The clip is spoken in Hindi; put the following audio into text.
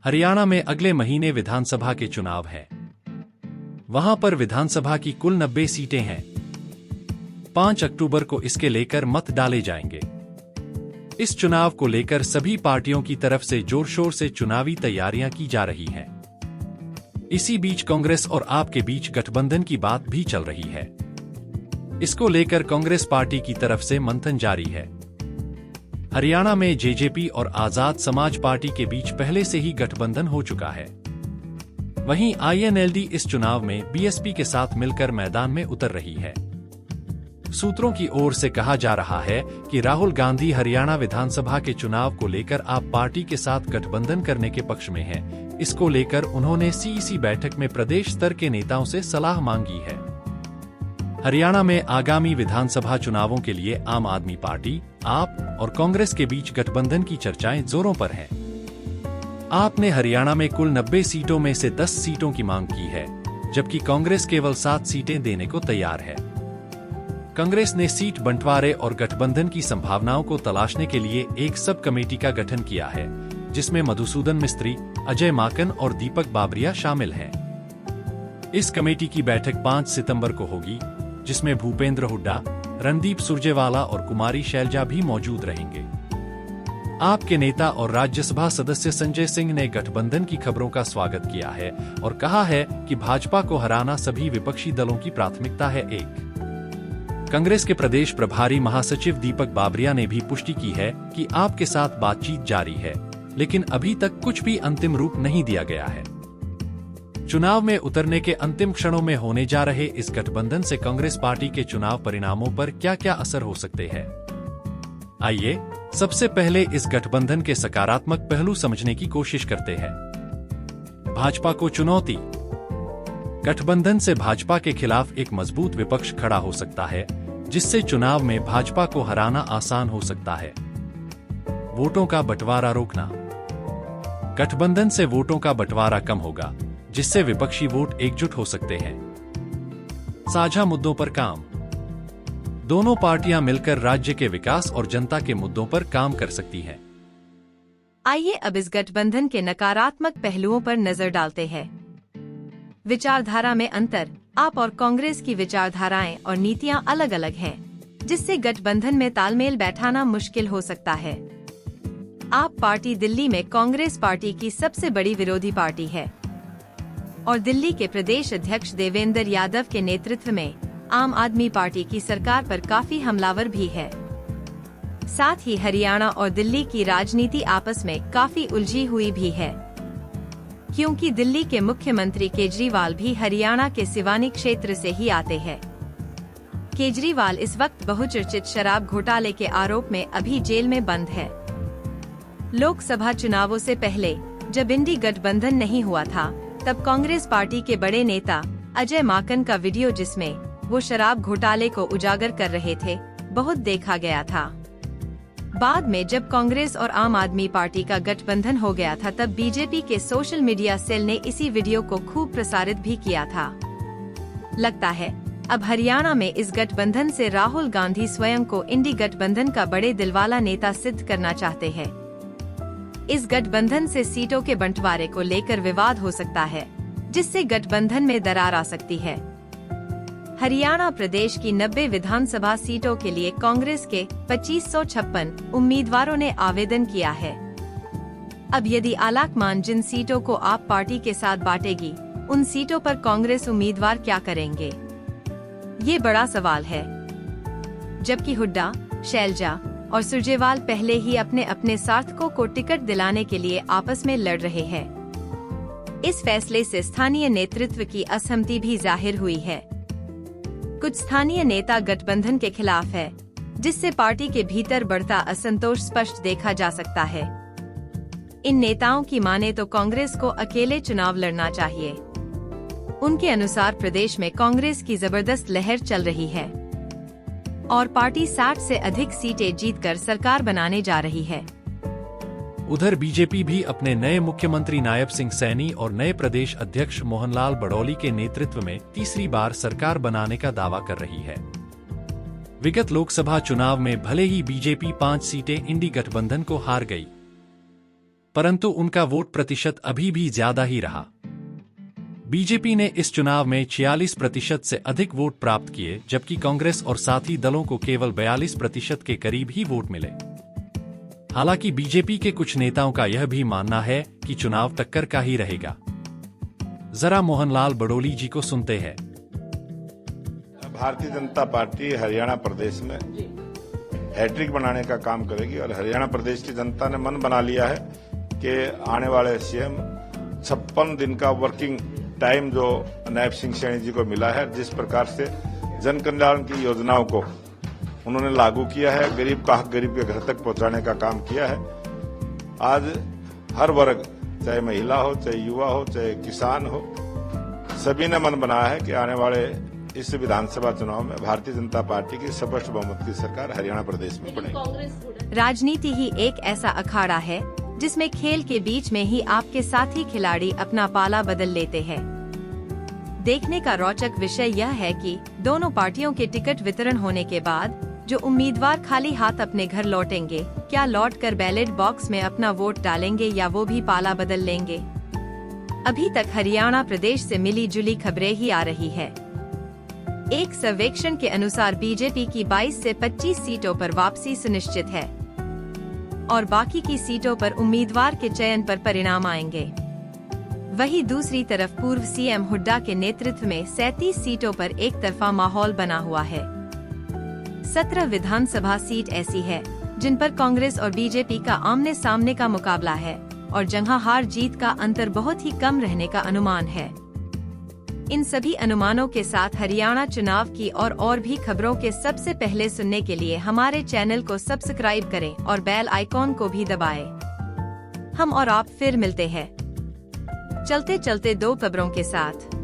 हरियाणा में अगले महीने विधानसभा के चुनाव हैं। वहां पर विधानसभा की कुल 90 सीटें हैं। 5 अक्टूबर को इसके लेकर मत डाले जाएंगे। इस चुनाव को लेकर सभी पार्टियों की तरफ से जोर शोर से चुनावी तैयारियां की जा रही हैं। इसी बीच कांग्रेस और आप के बीच गठबंधन की बात भी चल रही है। इसको लेकर कांग्रेस पार्टी की तरफ से मंथन जारी है। हरियाणा में जेजेपी और आजाद समाज पार्टी के बीच पहले से ही गठबंधन हो चुका है। वहीं आईएनएलडी इस चुनाव में बीएसपी के साथ मिलकर मैदान में उतर रही है। सूत्रों की ओर से कहा जा रहा है कि राहुल गांधी हरियाणा विधानसभा के चुनाव को लेकर आप पार्टी के साथ गठबंधन करने के पक्ष में हैं। इसको लेकर उन्होंने सीईसी बैठक में प्रदेश स्तर के नेताओं से सलाह मांगी है। हरियाणा में आगामी विधानसभा चुनावों के लिए आम आदमी पार्टी, आप और कांग्रेस के बीच गठबंधन की चर्चाएं जोरों पर हैं। आप ने हरियाणा में कुल 90 सीटों में से 10 सीटों की मांग की है, जबकि कांग्रेस केवल 7 सीटें देने को तैयार है। कांग्रेस ने सीट बंटवारे और गठबंधन की संभावनाओं को तलाशने के लिए एक सब कमेटी का गठन किया है, जिसमें मधुसूदन मिस्त्री, अजय माकन और दीपक बाबरिया शामिल हैं। इस कमेटी की बैठक 5 सितंबर को होगी, जिसमें भूपेंद्र हुड्डा, रणदीप सुरजेवाला और कुमारी शैलजा भी मौजूद रहेंगे। आपके नेता और राज्यसभा सदस्य संजय सिंह ने गठबंधन की खबरों का स्वागत किया है और कहा है कि भाजपा को हराना सभी विपक्षी दलों की प्राथमिकता है। कांग्रेस के प्रदेश प्रभारी महासचिव दीपक बाबरिया ने भी पुष्टि की है कि आपके साथ बातचीत जारी है, लेकिन अभी तक कुछ भी अंतिम रूप नहीं दिया गया है। चुनाव में उतरने के अंतिम क्षणों में होने जा रहे इस गठबंधन से कांग्रेस पार्टी के चुनाव परिणामों पर क्या क्या असर हो सकते हैं। आइए सबसे पहले इस गठबंधन के सकारात्मक पहलू समझने की कोशिश करते हैं। भाजपा को चुनौती। गठबंधन से भाजपा के खिलाफ एक मजबूत विपक्ष खड़ा हो सकता है, जिससे चुनाव में भाजपा को हराना आसान हो सकता है। वोटों का बंटवारा रोकना। गठबंधन से वोटों का बंटवारा कम होगा, जिससे विपक्षी वोट एकजुट हो सकते हैं। साझा मुद्दों पर काम। दोनों पार्टियां मिलकर राज्य के विकास और जनता के मुद्दों पर काम कर सकती हैं। आइए अब इस गठबंधन के नकारात्मक पहलुओं पर नजर डालते हैं। विचारधारा में अंतर। आप और कांग्रेस की विचारधाराएं और नीतियां अलग अलग हैं, जिससे गठबंधन में तालमेल बैठाना मुश्किल हो सकता है। आप पार्टी दिल्ली में कांग्रेस पार्टी की सबसे बड़ी विरोधी पार्टी है और दिल्ली के प्रदेश अध्यक्ष देवेंद्र यादव के नेतृत्व में आम आदमी पार्टी की सरकार पर काफी हमलावर भी है। साथ ही हरियाणा और दिल्ली की राजनीति आपस में काफी उलझी हुई भी है, क्योंकि दिल्ली के मुख्यमंत्री केजरीवाल भी हरियाणा के सिवानी क्षेत्र से ही आते हैं। केजरीवाल इस वक्त बहुचर्चित शराब घोटाले के आरोप में अभी जेल में बंद है। लोकसभा चुनावों से पहले जब इंडी गठबंधन नहीं हुआ था, तब कांग्रेस पार्टी के बड़े नेता अजय माकन का वीडियो जिसमें वो शराब घोटाले को उजागर कर रहे थे, बहुत देखा गया था। बाद में जब कांग्रेस और आम आदमी पार्टी का गठबंधन हो गया था, तब बीजेपी के सोशल मीडिया सेल ने इसी वीडियो को खूब प्रसारित भी किया था। लगता है अब हरियाणा में इस गठबंधन से राहुल गांधी स्वयं को इंडी गठबंधन का बड़े दिलवाला नेता सिद्ध करना चाहते हैं। इस गठबंधन से सीटों के बंटवारे को लेकर विवाद हो सकता है, जिससे गठबंधन में दरार आ सकती है। हरियाणा प्रदेश की 90 विधानसभा सीटों के लिए कांग्रेस के 2556 उम्मीदवारों ने आवेदन किया है। अब यदि आलाकमान जिन सीटों को आप पार्टी के साथ बांटेगी, उन सीटों पर कांग्रेस उम्मीदवार क्या करेंगे, ये बड़ा सवाल है। जबकि हुड्डा, शैलजा और सुरजेवाल पहले ही अपने अपने समर्थकों को टिकट दिलाने के लिए आपस में लड़ रहे हैं। इस फैसले से स्थानीय नेतृत्व की असहमति भी जाहिर हुई है। कुछ स्थानीय नेता गठबंधन के खिलाफ है, जिससे पार्टी के भीतर बढ़ता असंतोष स्पष्ट देखा जा सकता है। इन नेताओं की माने तो कांग्रेस को अकेले चुनाव लड़ना चाहिए। उनके अनुसार प्रदेश में कांग्रेस की जबरदस्त लहर चल रही है और पार्टी 60 से अधिक सीटें जीतकर सरकार बनाने जा रही है। उधर बीजेपी भी अपने नए मुख्यमंत्री नायब सिंह सैनी और नए प्रदेश अध्यक्ष मोहनलाल बड़ौली के नेतृत्व में तीसरी बार सरकार बनाने का दावा कर रही है। विगत लोकसभा चुनाव में भले ही बीजेपी 5 सीटें इंडी गठबंधन को हार गई, परंतु उनका वोट प्रतिशत अभी भी ज्यादा ही रहा। बीजेपी ने इस चुनाव में 46% से अधिक वोट प्राप्त किए, जबकि कांग्रेस और साथी दलों को केवल 42% के करीब ही वोट मिले। हालांकि बीजेपी के कुछ नेताओं का यह भी मानना है कि चुनाव टक्कर का ही रहेगा। जरा मोहनलाल बड़ोली जी को सुनते हैं। भारतीय जनता पार्टी हरियाणा प्रदेश में हैट्रिक बनाने का काम करेगी और हरियाणा प्रदेश की जनता ने मन बना लिया है कि आने वाले सीएम 56 दिन का वर्किंग टाइम जो नायब सिंह सैनी जी को मिला है, जिस प्रकार से जन कल्याण की योजनाओं को उन्होंने लागू किया है, गरीब का हक गरीब के घर तक पहुंचाने का काम किया है। आज हर वर्ग, चाहे महिला हो, चाहे युवा हो, चाहे किसान हो, सभी ने मन बनाया है कि आने वाले इस विधानसभा चुनाव में भारतीय जनता पार्टी की स्पष्ट बहुमत की सरकार हरियाणा प्रदेश में बनेगी। राजनीति ही एक ऐसा अखाड़ा है जिसमें खेल के बीच में ही आपके साथी खिलाड़ी अपना पाला बदल लेते हैं। देखने का रोचक विषय यह है कि दोनों पार्टियों के टिकट वितरण होने के बाद जो उम्मीदवार खाली हाथ अपने घर लौटेंगे, क्या लौटकर बैलेट बॉक्स में अपना वोट डालेंगे या वो भी पाला बदल लेंगे। अभी तक हरियाणा प्रदेश से मिली जुली खबरें ही आ रही है। एक सर्वेक्षण के अनुसार बीजेपी की 22 से 25 सीटों पर वापसी सुनिश्चित है और बाकी की सीटों पर उम्मीदवार के चयन पर परिणाम आएंगे। वहीं दूसरी तरफ पूर्व सीएम हुड्डा के नेतृत्व में 37 सीटों पर एक तरफा माहौल बना हुआ है। 17 विधानसभा सीट ऐसी है जिन पर कांग्रेस और बीजेपी का आमने सामने का मुकाबला है और जहां हार जीत का अंतर बहुत ही कम रहने का अनुमान है। इन सभी अनुमानों के साथ हरियाणा चुनाव की और भी खबरों के सबसे पहले सुनने के लिए हमारे चैनल को सब्सक्राइब करें और बेल आइकॉन को भी दबाएं। हम और आप फिर मिलते हैं चलते चलते 2 खबरों के साथ।